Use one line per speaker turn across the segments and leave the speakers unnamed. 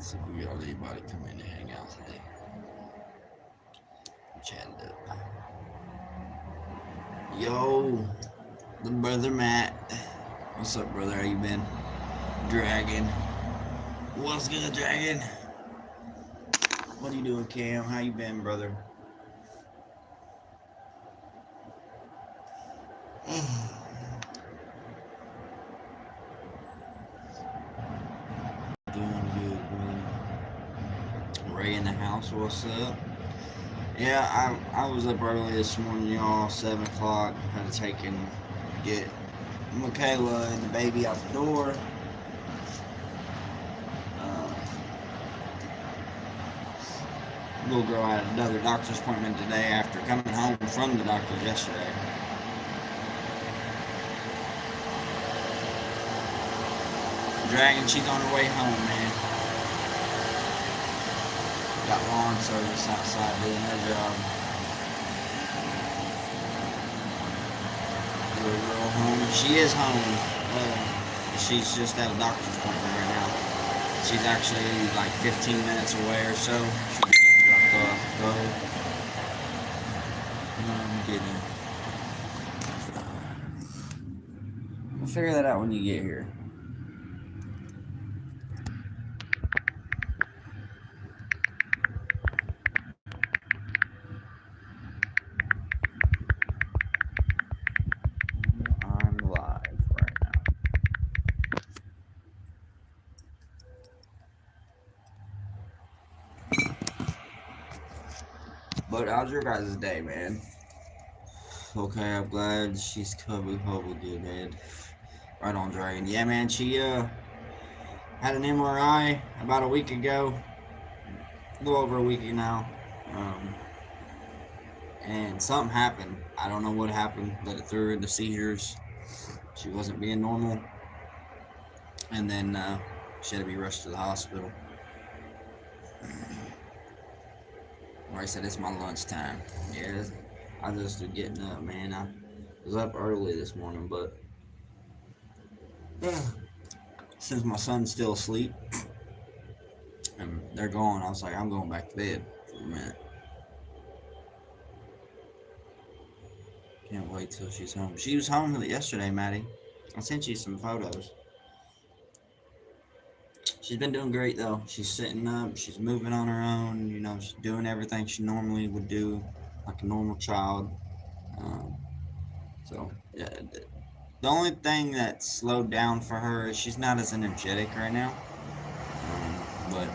See if we got anybody come in to hang out today. Chat it up. Yo, the brother Matt. What's up, brother? How you been? Dragon. What's good, Dragon? What are you doing, Cam? How you been, brother? Doing good, brother. Ray in the house. What's up? Yeah, I was up early this morning, y'all. 7 o'clock. Had to take and get Michaela and the baby out the door. Little girl had another doctor's appointment today after coming home from the doctor yesterday. Dragon, she's on her way home, man. Got lawn service outside doing her job. Little girl home. She is home. She's just at a doctor's appointment right now. She's actually like 15 minutes away or so. She'll be getting dropped off. Go. I'm kidding. We'll figure that out when you get here. I'm live right now. But how's your guys' day, man? Okay, I'm glad she's covered good, man. Right on, Dragon. Yeah, man, she had an MRI about a week ago. A little over a week now. And something happened. I don't know what happened, but it threw her into seizures. She wasn't being normal. And then she had to be rushed to the hospital. Where I said, it's my lunchtime. Yeah, I just was getting up, man. I was up early this morning, but since my son's still asleep and they're gone, I was like, I'm going back to bed for a minute. Can't wait till she's home. She was home yesterday, Maddie. I sent you some photos. She's been doing great, though. She's sitting up. She's moving on her own. You know, she's doing everything she normally would do, like a normal child. So, yeah. The only thing that slowed down for her is she's not as energetic right now. But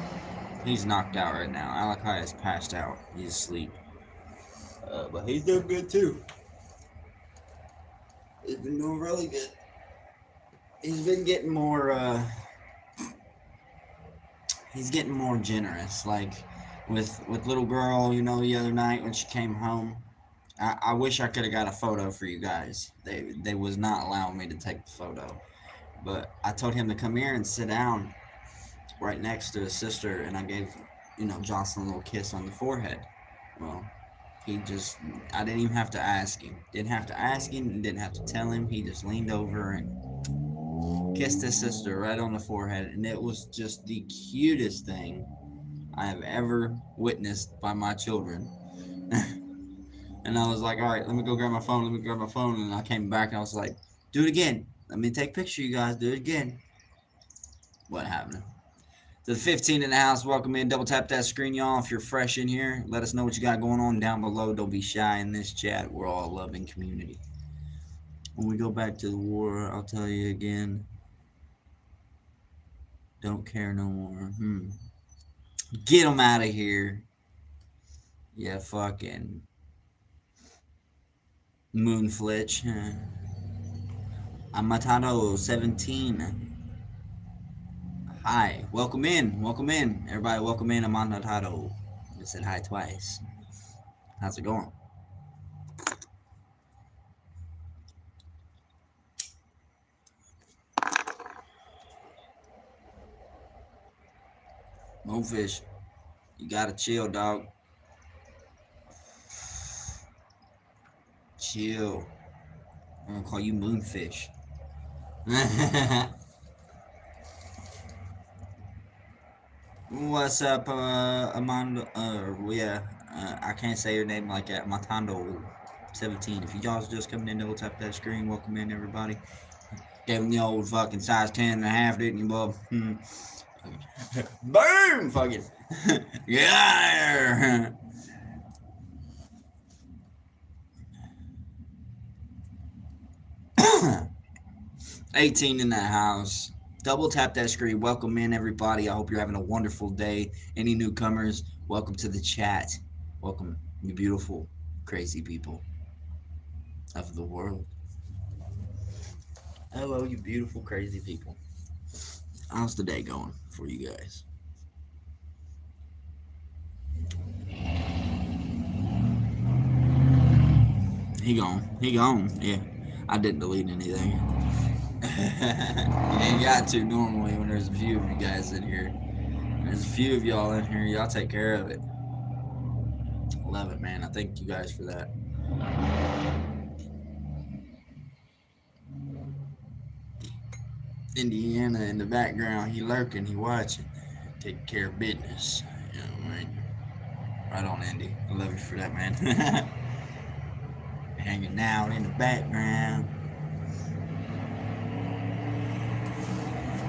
he's knocked out right now. Alakai is passed out. He's asleep. But he's doing good, too. He's been doing really good. He's been getting more, he's getting more generous. Like with little girl, you know, the other night when she came home, I wish I could have got a photo for you guys. They was not allowing me to take the photo, but I told him to come here and sit down right next to his sister, and I gave, you know, Jocelyn a little kiss on the forehead. Well, I didn't even have to ask him. Didn't have to ask him, didn't have to tell him. He just leaned over and kissed his sister right on the forehead, and it was just the cutest thing I have ever witnessed by my children. And I was like, all right, let me go grab my phone. And I came back and I was like, do it again. Let me take a picture, you guys. Do it again. What happened? To the 15 in the house, welcome in. Double tap that screen, y'all. If you're fresh in here, let us know what you got going on down below. Don't be shy in this chat. We're all a loving community. When we go back to the war, I'll tell you again. Don't care no more. Get them out of here. Yeah, fucking Moonflitch. Amatado 17. Hi, welcome in. Everybody, welcome in. Amatado. I said hi twice. How's it going? Moonfish, you gotta chill, dog. Chill. I'm gonna call you Moonfish. What's up, Amanda? Yeah, I can't say your name like that. Matando 17. If you guys just coming in, double tap that screen. Welcome in, everybody. Gave him the old fucking size 10.5, didn't you, bub? Boom! Fucking. Yeah! 18 in that house. Double tap that screen. Welcome in, everybody. I hope you're having a wonderful day. Any newcomers, welcome to the chat. Welcome, you beautiful, crazy people of the world. Hello, you beautiful, crazy people. How's the day going for you guys? He gone. He gone. Yeah. I didn't delete anything. You ain't got to normally when there's a few of you guys in here. There's a few of y'all in here. Y'all take care of it. Love it, man. I thank you guys for that. Indiana in the background. He lurking. He watching. Take care of business. You know, right? Right on, Indy. I love you for that, man. Hanging out in the background.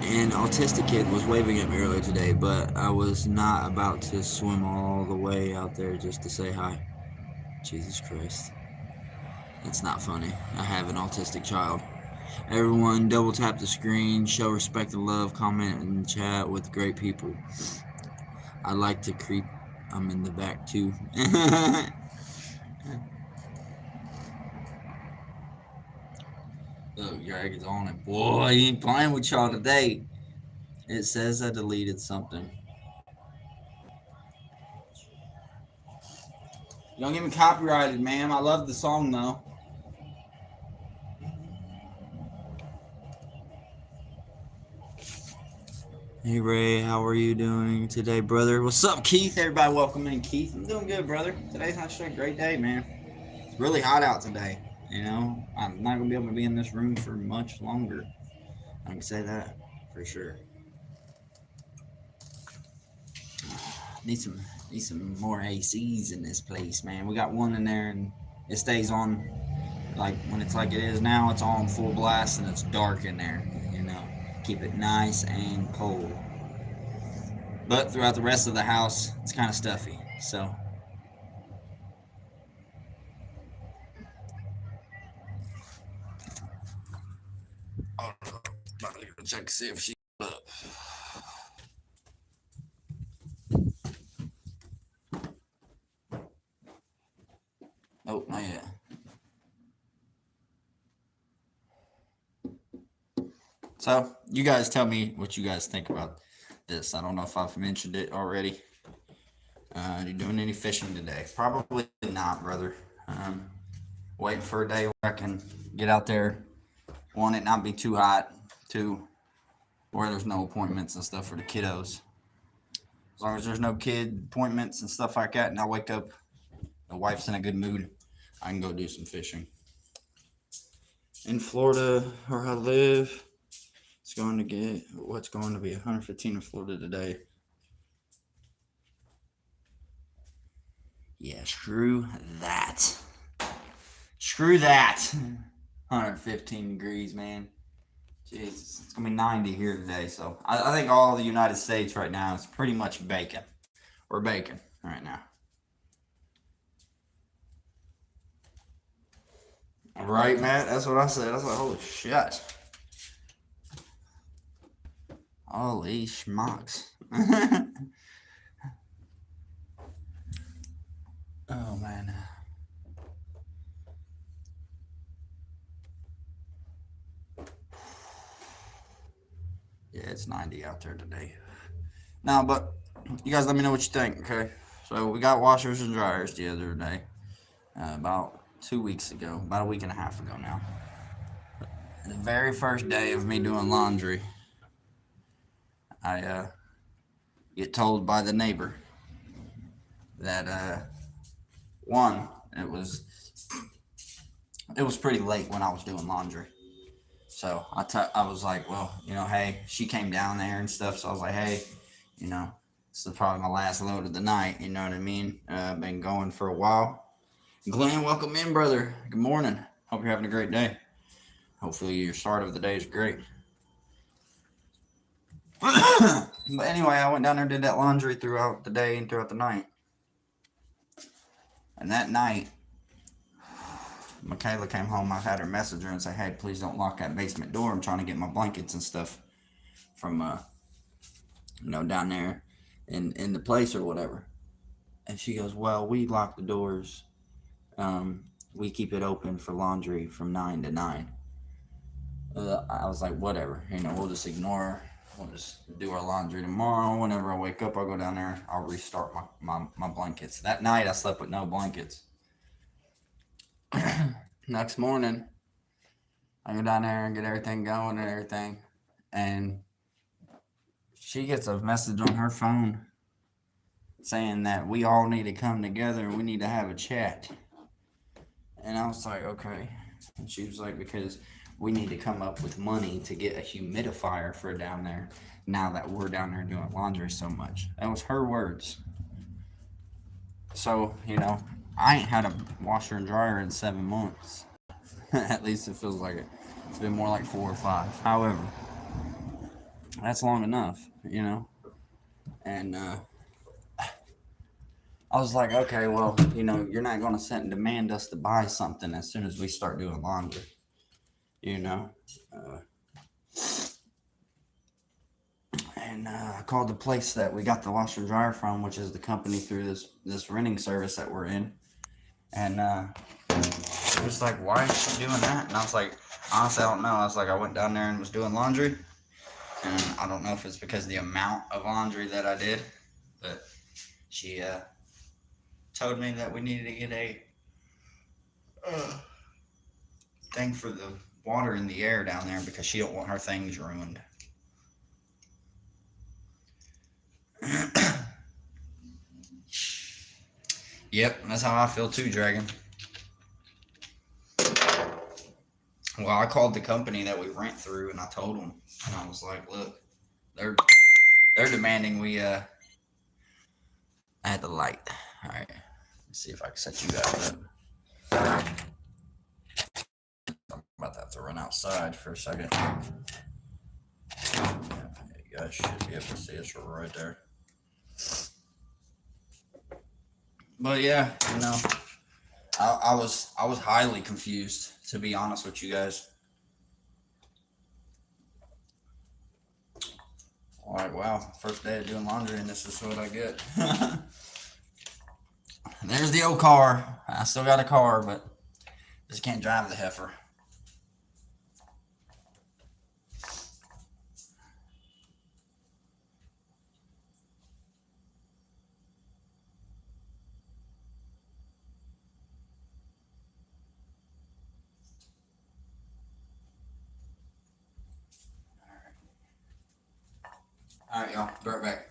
And Autistic Kid was waving at me earlier today, but I was not about to swim all the way out there just to say hi. Jesus Christ. That's not funny. I have an autistic child. Everyone, double tap the screen, show respect and love, comment and chat with great people. I like to creep. I'm in the back too. Look, Dragon's on it. Boy, he ain't playing with y'all today. It says I deleted something. You don't get me copyrighted, ma'am. I love the song though. Hey Ray, how are you doing today, brother? What's up, Keith? Everybody, welcome in, Keith. I'm doing good, brother. Today's actually a great day, man. It's really hot out today. You know, I'm not gonna be able to be in this room for much longer. I can say that for sure. Need some need some more ACs in this place, man. We got one in there and it stays on like when it's like it is now, it's on full blast and it's dark in there, you know. Keep it nice and cold. But throughout the rest of the house, it's kind of stuffy. So I'll check to see if she's up. Oh, not yet. So, you guys tell me what you guys think about this. I don't know if I've mentioned it already. Are you doing any fishing today? Probably not, brother. Waiting for a day where I can get out there. One, it not be too hot. Two, where there's no appointments and stuff for the kiddos. As long as there's no kid appointments and stuff like that, and I wake up, the wife's in a good mood, I can go do some fishing. In Florida, where I live, it's going to get what's going to be 115 in Florida today. Yeah, screw that. Screw that. 115 degrees, man. Jesus, it's gonna be 90 here today. So I think all the United States right now is pretty much baking. We're baking right now. Right, Matt? That's what I said. I was like, holy shit. Holy schmucks. Oh, man. Yeah, it's 90 out there today. Now, but you guys let me know what you think, okay? So we got washers and dryers the other day. About 2 weeks ago. About a week and a half ago now. The very first day of me doing laundry, I get told by the neighbor that one, it was pretty late when I was doing laundry. So I was like, well, you know, hey, she came down there and stuff. So I was like, hey, you know, This is probably my last load of the night. You know what I mean? Been going for a while. Glenn, welcome in, brother. Good morning. Hope you're having a great day. Hopefully your start of the day is great. But anyway, I went down there and did that laundry throughout the day and throughout the night. And that night, Michaela came home. I had her message her and say, "Hey, please don't lock that basement door. I'm trying to get my blankets and stuff from down there in the place or whatever." And she goes, "Well, we lock the doors. We keep it open for laundry from 9 to 9." I was like, "Whatever. We'll just ignore her. We'll just do our laundry tomorrow. Whenever I wake up, I'll go down there. I'll restart my blankets." That night, I slept with no blankets. Next morning, I go down there and get everything going and everything. And she gets a message on her phone saying that we all need to come together and we need to have a chat. And I was like, okay. And she was like, because we need to come up with money to get a humidifier for down there now that we're down there doing laundry so much. That was her words. So, I ain't had a washer and dryer in 7 months. At least it feels like it. It's been more like 4 or 5. However, that's long enough, And I was like, okay, well, you're not going to sit and demand us to buy something as soon as we start doing laundry, And I called the place that we got the washer and dryer from, which is the company through this renting service that we're in. And it was like, why is she doing that? And I was like, honestly, I don't know. I was like, I went down there and was doing laundry. And I don't know if it's because of the amount of laundry that I did, but she told me that we needed to get a thing for the water in the air down there because she don't want her things ruined. Yep, that's how I feel too, Dragon. Well, I called the company that we rent through and I told them, and I was like, look, they're demanding we I had the light. All right, let's see if I can set you guys up. I'm about to have to run outside for a second. You guys should be able to see us right there. But yeah, I was highly confused, to be honest with you guys. Like, wow, first day of doing laundry and this is what I get. There's the old car. I still got a car, but just can't drive the heifer. All right, y'all. Be right back.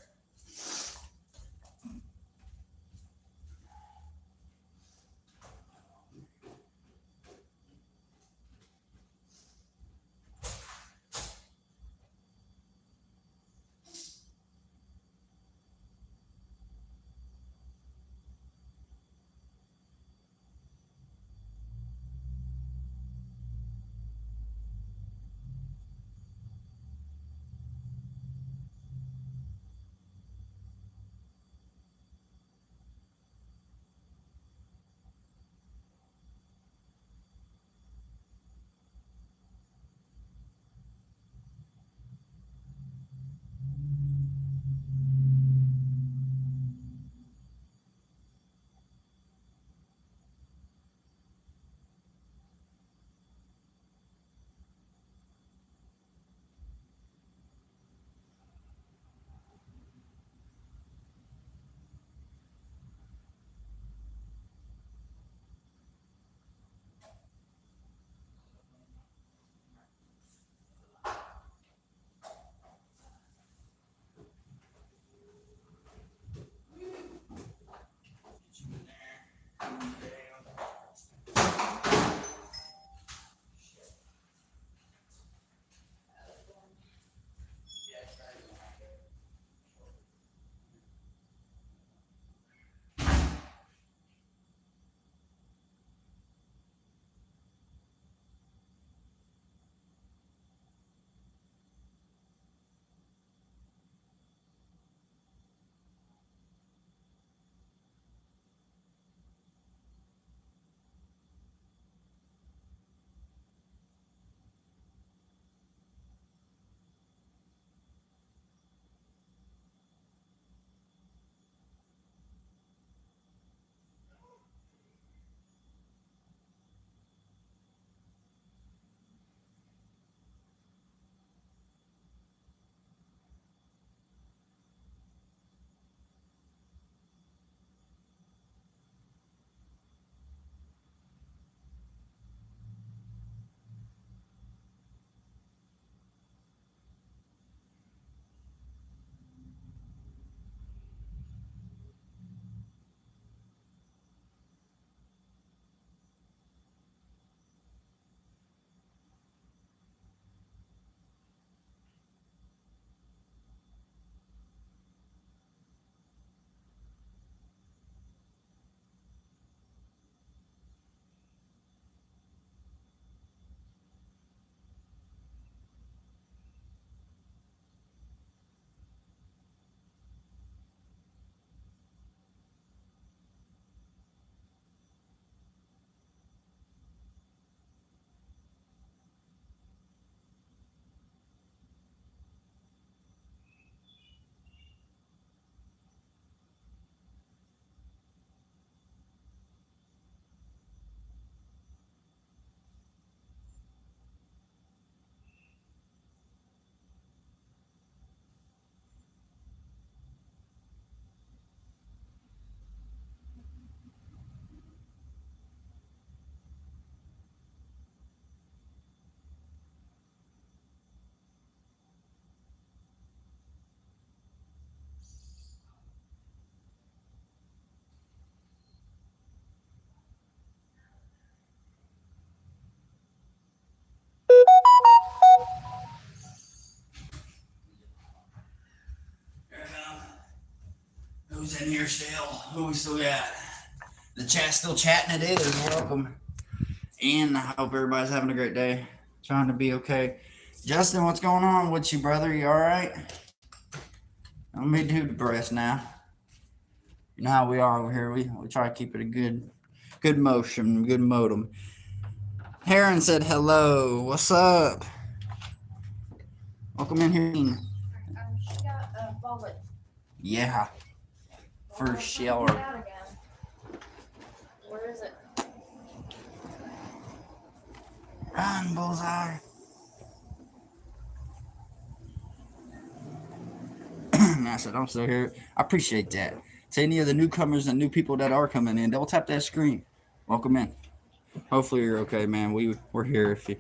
Who's in here still? Who we still got? The chat's still chatting. It is. Welcome. And I hope everybody's having a great day. Trying to be okay. Justin, what's going on with you, brother? You all right? Don't be too depressed now. You know how we are over here. We try to keep it a good motion, good modem. Heron said hello. What's up? Welcome in here.
She got a bullet.
Yeah. For sure.
Where is it?
Run, Bullseye. I said, I'm still here. I appreciate that. To any of the newcomers and new people that are coming in, double tap that screen. Welcome in. Hopefully you're okay, man. We're here if you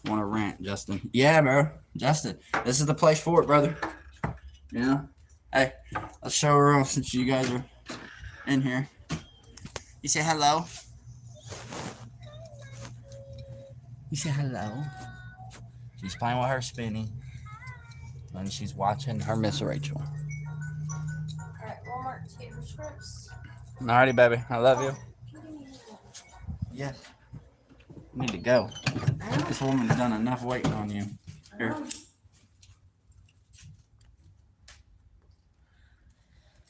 want to rant, Justin. Yeah, bro. Justin, this is the place for it, brother. You know? Hey, let's show her off since you guys are in here. You say hello? You say hello? She's playing with her spinny. And she's watching her Miss Rachel.
Alright, Walmart tater strips.
Alrighty, baby. I love you. Yes. You need to go. This woman's done enough waiting on you. Here.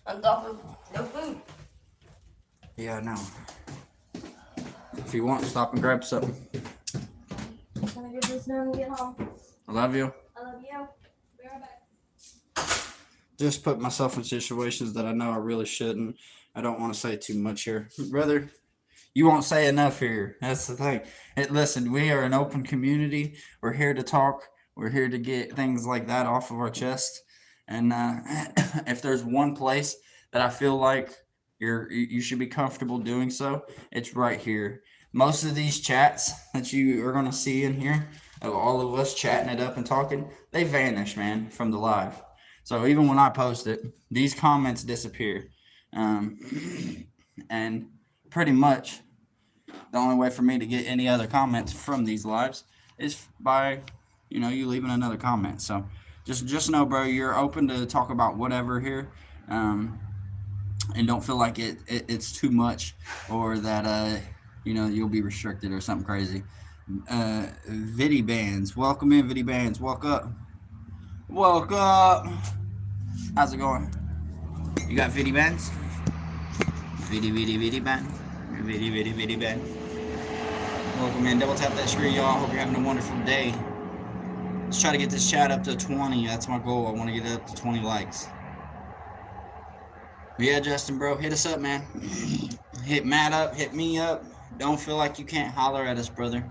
On top of no food.
Yeah, I know. If you want, stop and grab something.
I'm gonna get this done and get home.
I love you.
I love you. Be right back.
Just put myself in situations that I know I really shouldn't. I don't want to say too much here. Brother, you won't say enough here. That's the thing. Listen, we are an open community. We're here to talk. We're here to get things like that off of our chest. And if there's one place that I feel like you should be comfortable doing so, it's right here. Most of these chats that you are going to see in here, of all of us chatting it up and talking, they vanish, man, from the live. So even when I post it, these comments disappear. And pretty much the only way for me to get any other comments from these lives is by, you leaving another comment. So just know, bro, you're open to talk about whatever here. And don't feel like it's too much or that, you'll be restricted or something crazy. Viddy Bands. Welcome in, Viddy Bands. Welcome up. Welcome up. How's it going? You got Viddy Bands? Viddy Band. Viddy Band. Welcome in. Double tap that screen, y'all. Hope you're having a wonderful day. Let's try to get this chat up to 20. That's my goal. I want to get it up to 20 likes. But yeah, Justin, bro, hit us up, man. Hit Matt up. Hit me up. Don't feel like you can't holler at us, brother.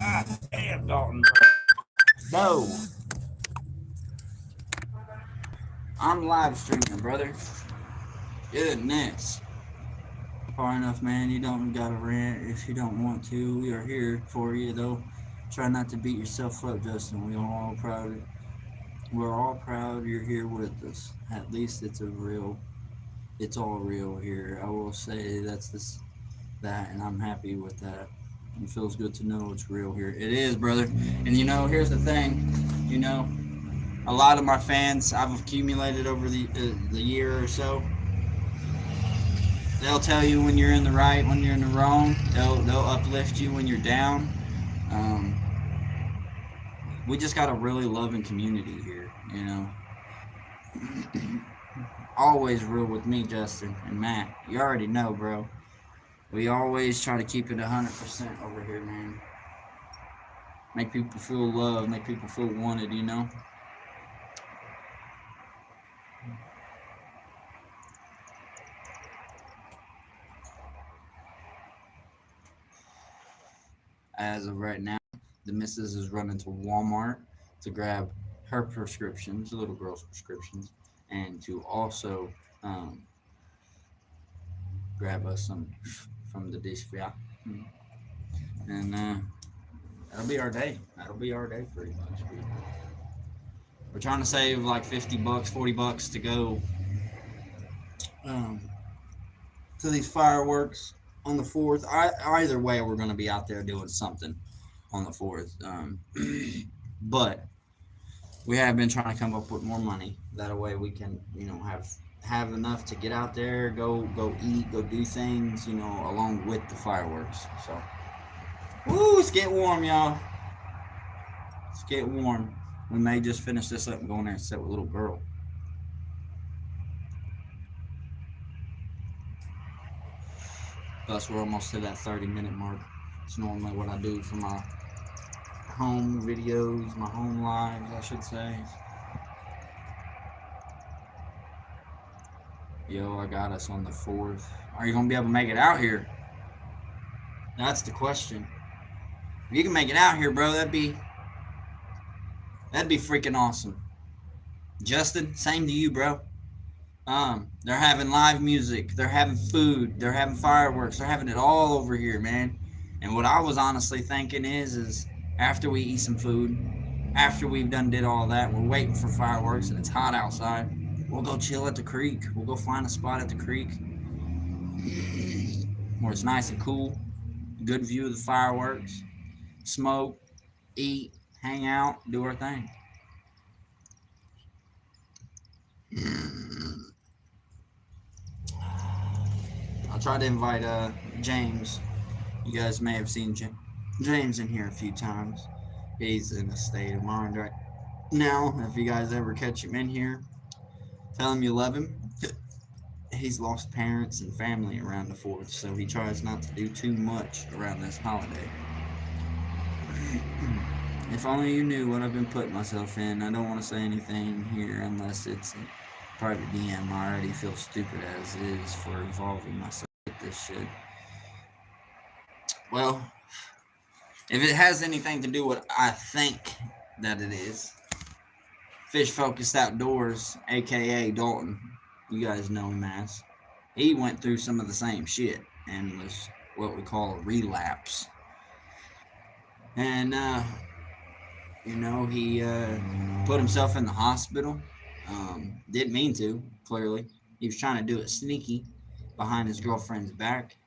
Ah, damn, Dalton. No. I'm live streaming, brother. Goodness. Far enough, man. You don't gotta rant if you don't want to. We are here for you, though. Try not to beat yourself up, Justin. We're all proud you're here with us. At least it's all real here. I will say that, and I'm happy with that. It feels good to know it's real here. It is, brother. And here's the thing. A lot of my fans I've accumulated over the year or so. They'll tell you when you're in the right, when you're in the wrong. They'll uplift you when you're down. We just got a really loving community here, Always real with me, Justin and Matt. You already know, bro. We always try to keep it 100% over here, man. Make people feel loved, make people feel wanted, As of right now, the missus is running to Walmart to grab her prescriptions, the little girl's prescriptions, and to also grab us some from the dish. And that'll be our day. Pretty much. We're trying to save like $50, $40 to go to these fireworks on the 4th. Either way, we're going to be out there doing something on the 4th. But we have been trying to come up with more money. That way we can, have enough to get out there, go eat, go do things, along with the fireworks. So, woo, it's getting warm, y'all. It's getting warm. We may just finish this up and go in there and sit with little girl. Plus, we're almost to that 30-minute mark. It's normally what I do for my home videos, my home lives, I should say. Yo, I got us on the 4th. Are you gonna be able to make it out here? That's the question. If you can make it out here, bro, that'd be freaking awesome. Justin, same to you, bro. They're having live music, they're having food, they're having fireworks, they're having it all over here, man. And what I was honestly thinking is after we eat some food, after we've did all that, we're waiting for fireworks and it's hot outside. We'll go chill at the creek. We'll go find a spot at the creek where it's nice and cool, good view of the fireworks, smoke, eat, hang out, do our thing. I tried to invite James. You guys may have seen James in here a few times. He's in a state of mind right now. If you guys ever catch him in here, tell him you love him. He's lost parents and family around the 4th, so he tries not to do too much around this holiday. If only you knew what I've been putting myself in. I don't want to say anything here unless it's a private DM. I already feel stupid as is for involving myself with this shit. Well, if it has anything to do with what I think that it is, Fish Focused Outdoors, aka Dalton, you guys know him as, he went through some of the same shit and was what we call a relapse. And he put himself in the hospital. Didn't mean to, clearly. He was trying to do it sneaky behind his girlfriend's back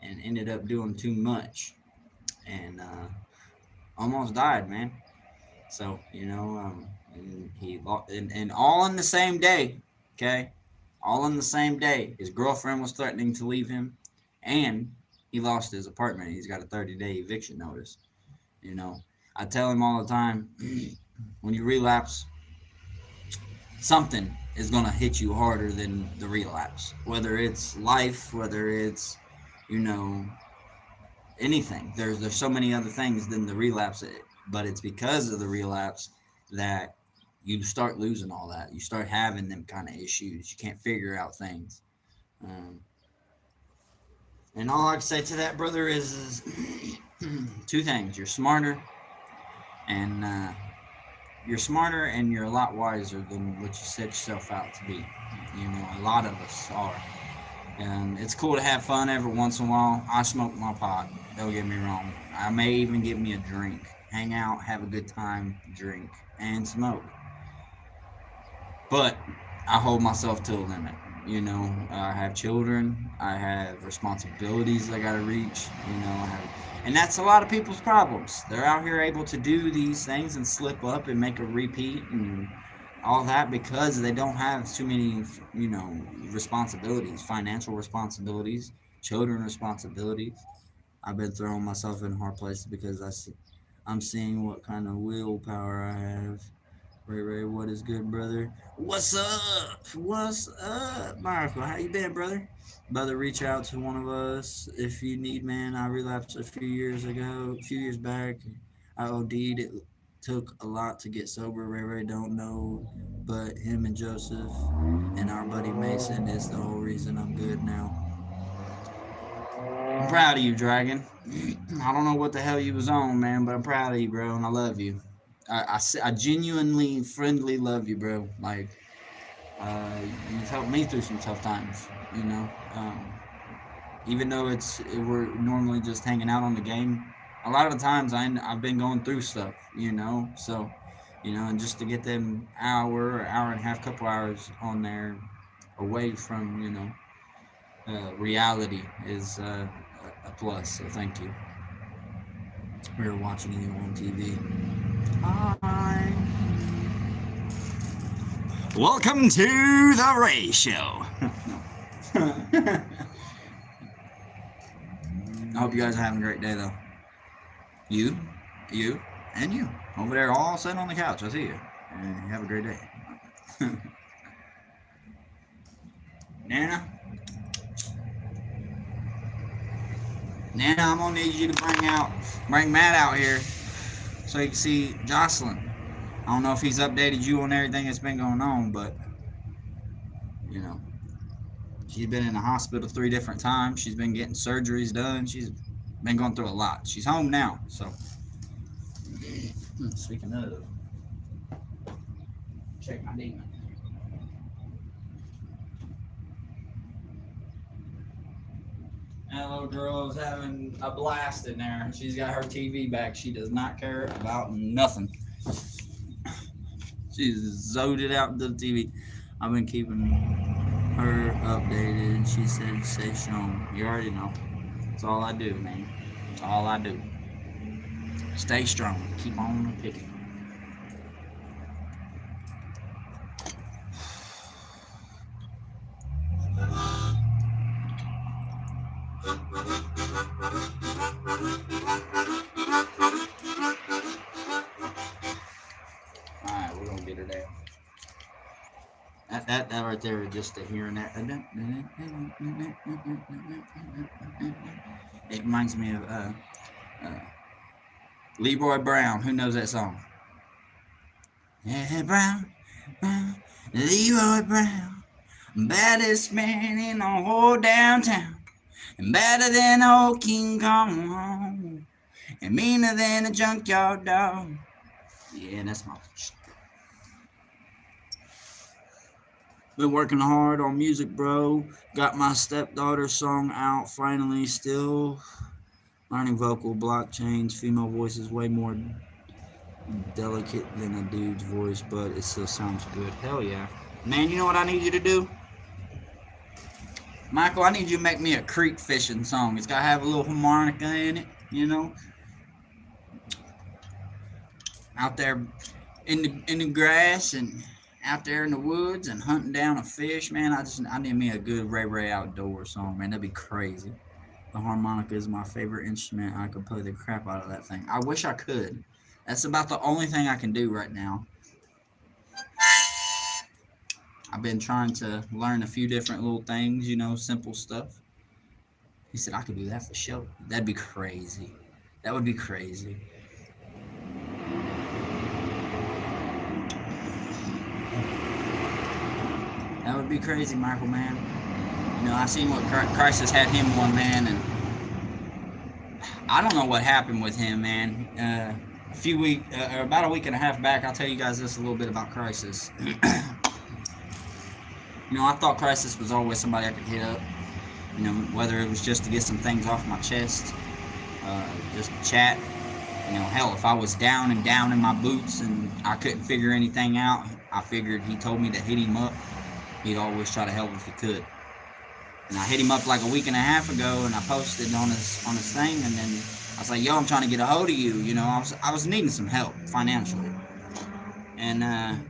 and ended up doing too much and almost died, man. So, and he and all in the same day, okay? All in the same day. His girlfriend was threatening to leave him and he lost his apartment. He's got a 30-day eviction notice. I tell him all the time, when you relapse, something is going to hit you harder than the relapse. Whether it's life, whether it's, anything. There's so many other things than the relapse. But it's because of the relapse that you start losing all that. You start having them kind of issues. You can't figure out things. And all I can say to that, brother, is two things. You're smarter and you're a lot wiser than what you set yourself out to be. A lot of us are. And it's cool to have fun every once in a while. I smoke my pot, don't get me wrong. I may even get me a drink. Hang out, have a good time, drink, and smoke. But I hold myself to a limit. I have children. I have responsibilities I gotta reach. And that's a lot of people's problems. They're out here able to do these things and slip up and make a repeat and all that because they don't have too many, responsibilities, financial responsibilities, children responsibilities. I've been throwing myself in hard places because I'm seeing what kind of willpower I have. RayRay, what is good, brother? What's up? What's up, Marco? How you been, brother? Brother, reach out to one of us if you need, man. I relapsed a few years back. I OD'd. It took a lot to get sober. RayRay don't know, but him and Joseph and our buddy Mason is the whole reason I'm good now. I'm proud of you, Dragon. I don't know what the hell you was on, man, but I'm proud of you, bro, and I love you. I genuinely, friendly love you, bro. Like, you've helped me through some tough times, even though we're normally just hanging out on the game. A lot of the times I've been going through stuff, so, and just to get them hour and a half, couple hours on there away from, reality is a plus, so thank you. We were watching you on TV. Hi. Welcome to the Ray Show. I hope you guys are having a great day, though. You, and you. Over there all sitting on the couch. I see you. And you have a great day. Nana, I'm gonna need you to bring Matt out here so you can see Jocelyn. I don't know if he's updated you on everything that's been going on, but you know, she's been in the hospital 3 different times. She's been getting surgeries done. She's been going through a lot. She's home now, so. Speaking of, check my demon. That little girl is having a blast in there. She's got her TV back. She does not care about nothing. She's zoned out into the TV. I've been keeping her updated. She said, stay strong. You already know. That's all I do, man. That's all I do. Stay strong. Keep on picking. Alright, we're gonna get her there. That right there, just to hearing that. It reminds me of Leroy Brown. Who knows that song? Yeah, Brown, Leroy Brown, baddest man in the whole downtown, and better than old King Kong, and meaner than a junkyard dog. Yeah, that's my. Been working hard on music, bro. Got my stepdaughter song out finally. Still learning vocal blockchains. Female voice is way more delicate than a dude's voice, but it still sounds good. Hell yeah. Man, you know what I need you to do? Michael, I need you to make me a creek fishing song. It's got to have a little harmonica in it, you know? Out there in the grass and out there in the woods and hunting down a fish, man. I need me a good RayRay Outdoors song, man. That'd be crazy. The harmonica is my favorite instrument. I could play the crap out of that thing. I wish I could. That's about the only thing I can do right now. I've been trying to learn a few different little things, you know, simple stuff. He said I could do that for sure. That'd be crazy. That would be crazy. That would be crazy, Michael, man. You know, I seen what Crisis had him on, man, and I don't know what happened with him, man. About a week and a half back, I'll tell you guys this a little bit about Crisis. You know, I thought Crisis was always somebody I could hit up. You know, whether it was just to get some things off my chest, just to chat. You know, hell, if I was down in my boots and I couldn't figure anything out, I figured he told me to hit him up. He'd always try to help if he could. And I hit him up like a week and a half ago, and I posted on his thing, and then I was like, "Yo, I'm trying to get a hold of you." You know, I was needing some help financially, and I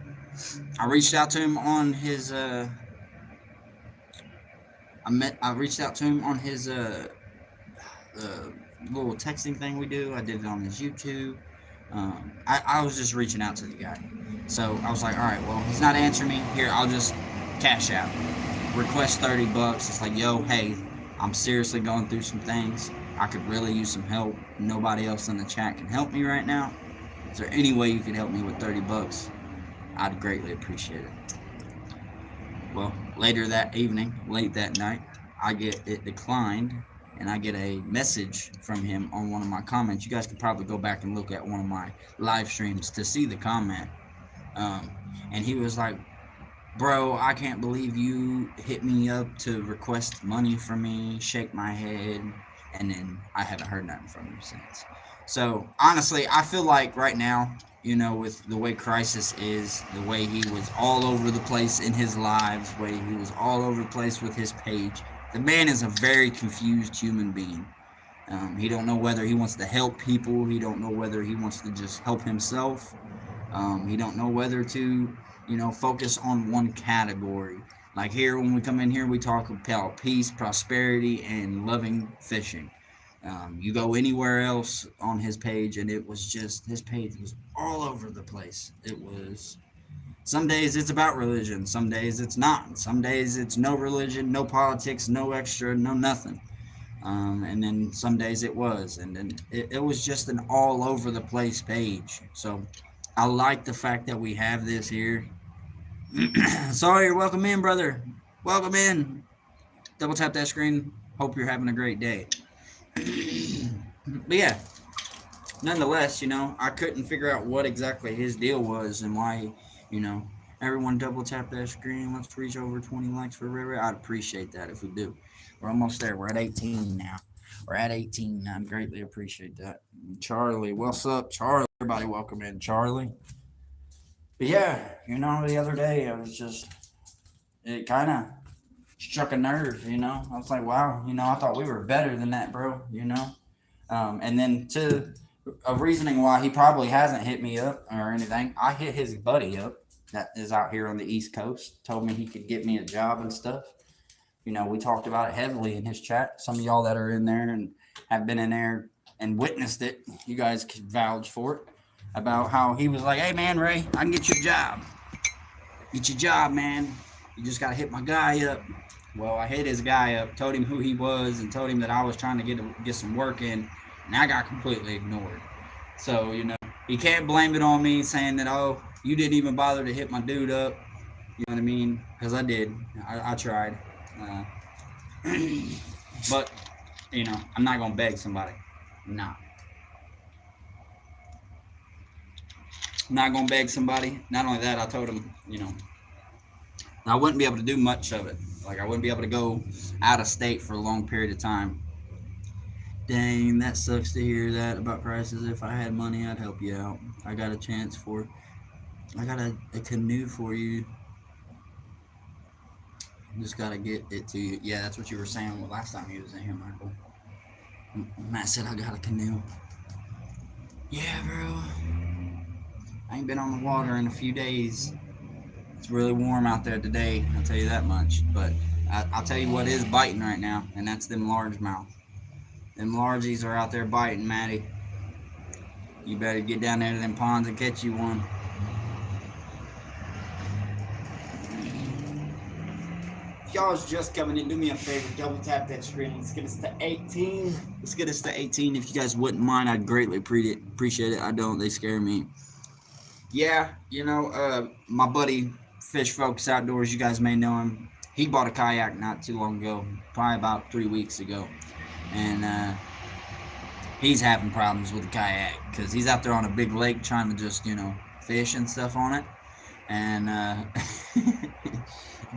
reached out to him on his. I reached out to him on his little texting thing we do. I did it on his YouTube. I was just reaching out to the guy, so I was like, "All right, well, he's not answering me. Here, I'll just cash out." Request $30. It's like, yo, hey, I'm seriously going through some things. I could really use some help. Nobody else in the chat can help me right now. Is there any way you could help me with $30? I'd greatly appreciate it. Well, later that evening, late that night, I get it declined, and I get a message from him on one of my comments. You guys could probably go back and look at one of my live streams to see the comment. And he was like, "Bro, I can't believe you hit me up to request money from me," shake my head, and then I haven't heard nothing from him since. So, honestly, I feel like right now, you know, with the way Crisis is, the way he was all over the place in his lives, the way he was all over the place with his page, the man is a very confused human being. He don't know whether he wants to help people. He don't know whether he wants to just help himself. He don't know whether to, focus on one category. Like here, when we come in here, we talk about peace, prosperity, and loving fishing. You go anywhere else on his page, and it was just, his page was all over the place. It was, some days it's about religion, some days it's not. Some days it's no religion, no politics, no extra, no nothing. And then some days it was, and then it was just an all over the place page. So I like the fact that we have this here. Sawyer, welcome in, brother. Welcome in. Double tap that screen. Hope you're having a great day. But yeah, nonetheless, I couldn't figure out what exactly his deal was and why, everyone double tap that screen. Let's reach over 20 likes for RayRay. I'd appreciate that if we do. We're almost there. We're at 18 now. We're at 18. I'd greatly appreciate that. Charlie, what's up, Charlie? Everybody, welcome in, Charlie. But yeah, the other day it kind of struck a nerve, I was like, wow, I thought we were better than that, bro, And then to a reasoning why he probably hasn't hit me up or anything, I hit his buddy up that is out here on the East Coast, told me he could get me a job and stuff. We talked about it heavily in his chat. Some of y'all that are in there and have been in there and witnessed it, you guys could vouch for it, about how he was like, hey, man, Ray, I can get you a job. Get your job, man. You just got to hit my guy up. Well, I hit his guy up, told him who he was, and told him that I was trying to get some work in, and I got completely ignored. So, you can't blame it on me saying that, oh, you didn't even bother to hit my dude up. You know what I mean? Because I did. I tried. But, I'm not going to beg somebody. No. I'm not going to beg somebody. Not only that, I told him, I wouldn't be able to do much of it. Like, I wouldn't be able to go out of state for a long period of time. Dang, that sucks to hear that about prices. If I had money, I'd help you out. I got a canoe for you. Just got to get it to you. Yeah, that's what you were saying last time you was in here, Michael. Matt said, I got a canoe. Yeah, bro. I ain't been on the water in a few days. It's really warm out there today, I'll tell you that much. But I'll tell you what is biting right now, and that's them largemouth. Them largies are out there biting, Matty. You better get down there to them ponds and catch you one. If y'all's just coming in, do me a favor, double tap that screen. Let's get us to 18. Let's get us to 18. If you guys wouldn't mind, I'd greatly appreciate it. I don't, they scare me. Yeah, my buddy Fish Focus Outdoors, you guys may know him. He bought a kayak not too long ago, probably about 3 weeks ago. And he's having problems with the kayak because he's out there on a big lake trying to just, fish and stuff on it. And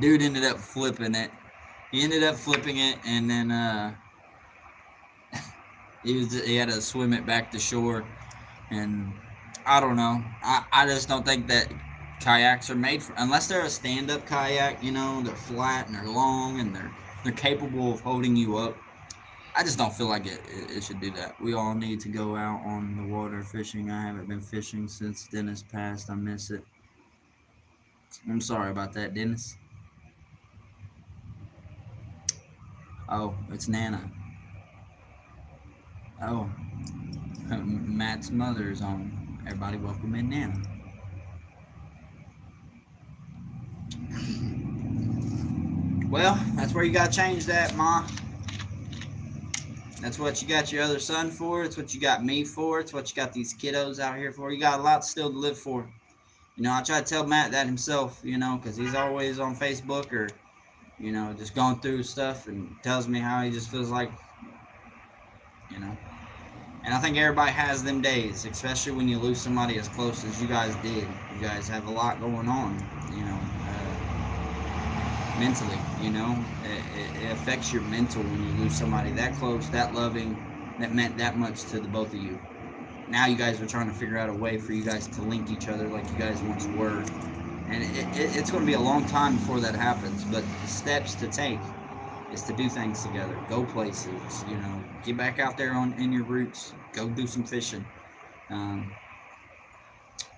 dude ended up flipping it. He ended up flipping it, and then he had to swim it back to shore. And I don't know. I just don't think that kayaks are made for, unless they're a stand-up kayak, they're flat and they're long and they're capable of holding you up. I just don't feel like it should do that. We all need to go out on the water fishing. I haven't been fishing since Dennis passed. I miss it. I'm sorry about that, Dennis. Oh, it's Nana. Oh, Matt's mother is on. Everybody welcome in Nana. Well, that's where you gotta change that, Ma. That's what you got your other son for. It's what you got me for. It's what you got these kiddos out here for. You got a lot still to live for. I try to tell Matt that himself, because he's always on Facebook or, just going through stuff and tells me how he just feels like, And I think everybody has them days, especially when you lose somebody as close as you guys did. You guys have a lot going on, mentally, it affects your mental when you lose somebody that close, that loving, that meant that much to the both of you. Now you guys are trying to figure out a way for you guys to link each other like you guys once were. And it's going to be a long time before that happens, but the steps to take, is to do things together, go places, get back out there on in your roots, go do some fishing. Um,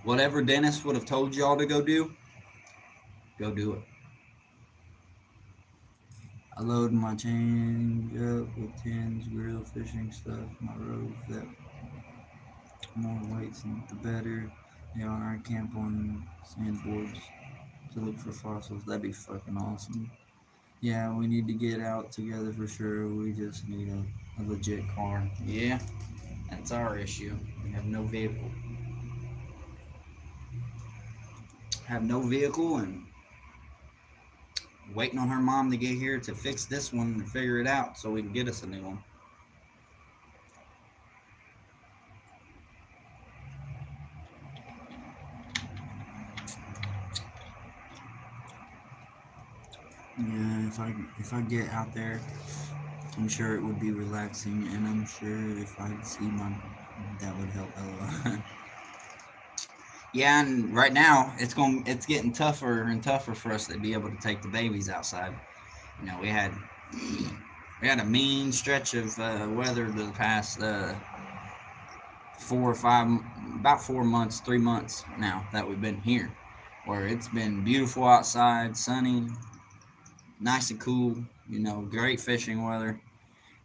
whatever Dennis would have told y'all to go do it. I load my chain up with tins, grill, fishing stuff, my rope that more weights the better. They are. I camp on sandboards to look for fossils. That'd be fucking awesome. Yeah, we need to get out together for sure. We just need a legit car. Yeah, that's our issue. We have no vehicle. Have no vehicle and waiting on her mom to get here to fix this one and figure it out so we can get us a new one. Yeah, if I get out there, I'm sure it would be relaxing, and I'm sure if I'd see that would help a lot. Yeah, and right now it's getting tougher and tougher for us to be able to take the babies outside. We had a mean stretch of weather the past 4 or 5, about 4 months, 3 months now that we've been here, where it's been beautiful outside, sunny, nice and cool. Great fishing weather,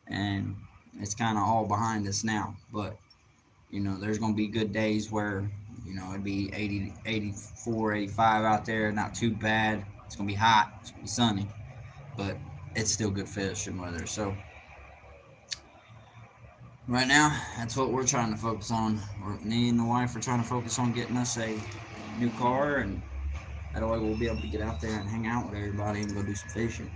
and it's kind of all behind us now. But there's gonna be good days where it'd be 80, 84, 85 out there, not too bad. It's gonna be hot, it's gonna be sunny, but it's still good fishing weather. So right now, that's what we're trying to focus on. Me and the wife are trying to focus on getting us a new car, and that way we'll be able to get out there and hang out with everybody and go do some fishing.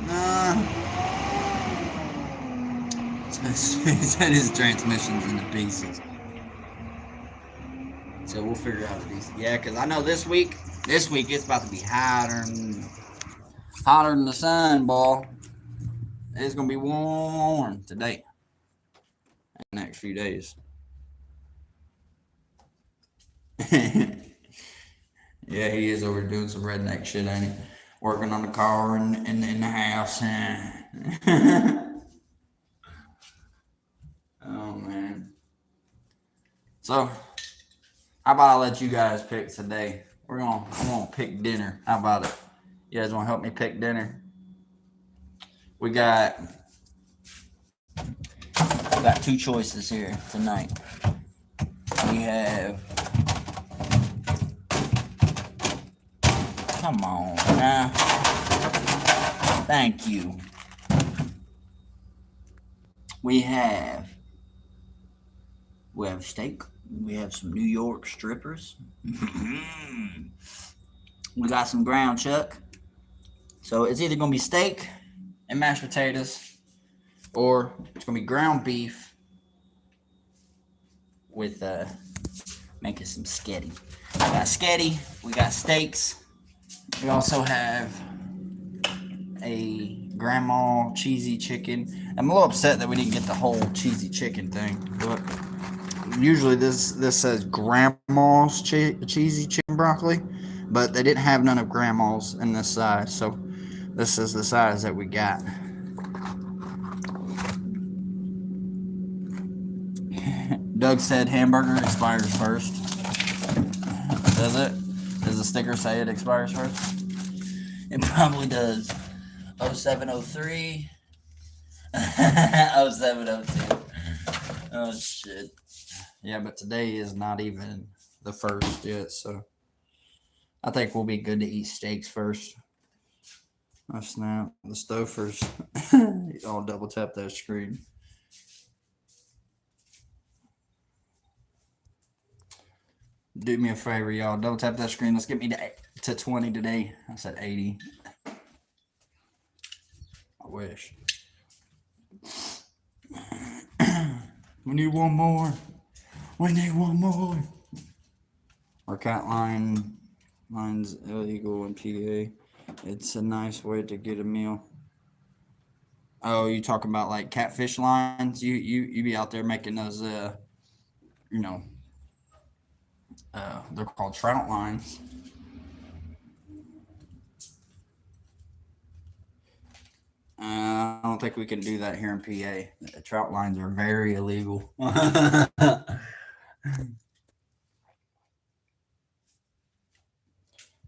Nah, he said his transmission's in the pieces. So we'll figure out a decent. Yeah, because I know this week it's about to be hotter than the sun, boy. It's gonna be warm today. The next few days. Yeah, he is over doing some redneck shit, ain't he? Working on the car and in the house. Oh man. So how about I let you guys pick today? I'm gonna pick dinner. How about it? You guys wanna help me pick dinner? We got two choices here tonight. We have, come on now. Thank you. We have steak. We have some New York strippers. We got some ground chuck. So it's either gonna be steak and mashed potatoes, or it's gonna be ground beef with making some sketty. We got sketty. We got steaks. We also have a grandma cheesy chicken. I'm a little upset that we didn't get the whole cheesy chicken thing, but usually this says grandma's cheesy chicken broccoli, but they didn't have none of grandma's in this size, so this is the size that we got. Doug said hamburger expires first. Does it? Does the sticker say it expires first? It probably does. 0703. 0702. Oh shit. Yeah, but today is not even the first yet, so I think we'll be good to eat steaks first. Oh snap. The stove first. I'll double tap that screen. Do me a favor, y'all. Double tap that screen. Let's get me to 20 today. I said 80. I wish. We need one more. We need one more. Our cat line's illegal in PA. It's a nice way to get a meal. Oh, you talking about like catfish lines? You be out there making those They're called trout lines. I don't think we can do that here in PA. Trout lines are very illegal.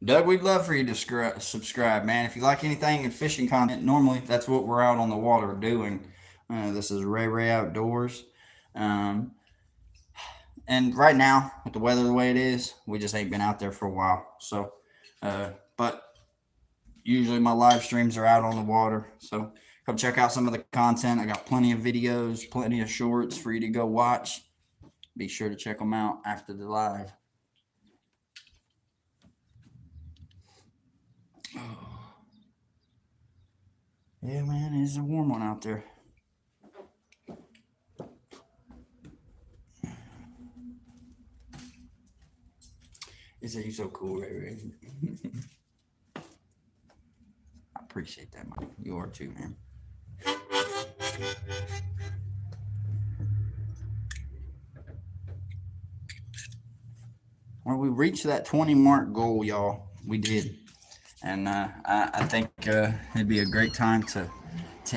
Doug, we'd love for you to subscribe, man. If you like anything in fishing content, normally that's what we're out on the water doing. This is RayRay Outdoors. Um, and right now, with the weather the way it is, we just ain't been out there for a while. So, but usually my live streams are out on the water. So come check out some of the content. I got plenty of videos, plenty of shorts for you to go watch. Be sure to check them out after the live. Yeah, man, it's a warm one out there. He said, "You're so cool, Ray." I appreciate that, Mike. You are too, man. Well, we reached that 20 mark goal, y'all. We did. And I think it'd be a great time to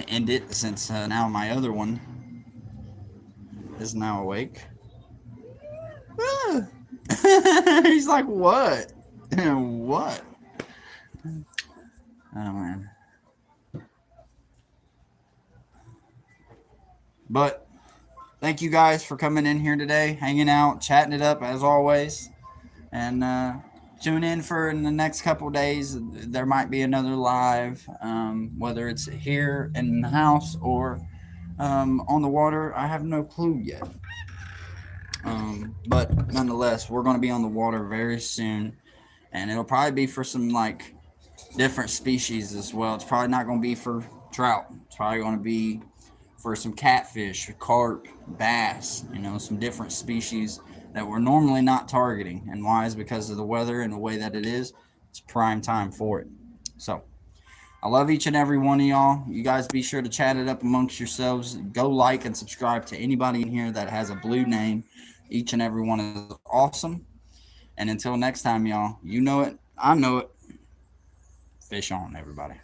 end it, since now my other one is now awake. He's like, what? What? Oh, man. But thank you guys for coming in here today, hanging out, chatting it up as always. And tune in for in the next couple days. There might be another live, whether it's here in the house or on the water. I have no clue yet. But nonetheless, we're going to be on the water very soon, and it'll probably be for some like different species as well. It's probably not going to be for trout. It's probably going to be for some catfish, carp, bass, some different species that we're normally not targeting. And why is because of the weather and the way that it is. It's prime time for it. So I love each and every one of y'all. You guys be sure to chat it up amongst yourselves. Go like and subscribe to anybody in here that has a blue name. Each and every one is awesome. And until next time, y'all, you know it, I know it. Fish on, everybody.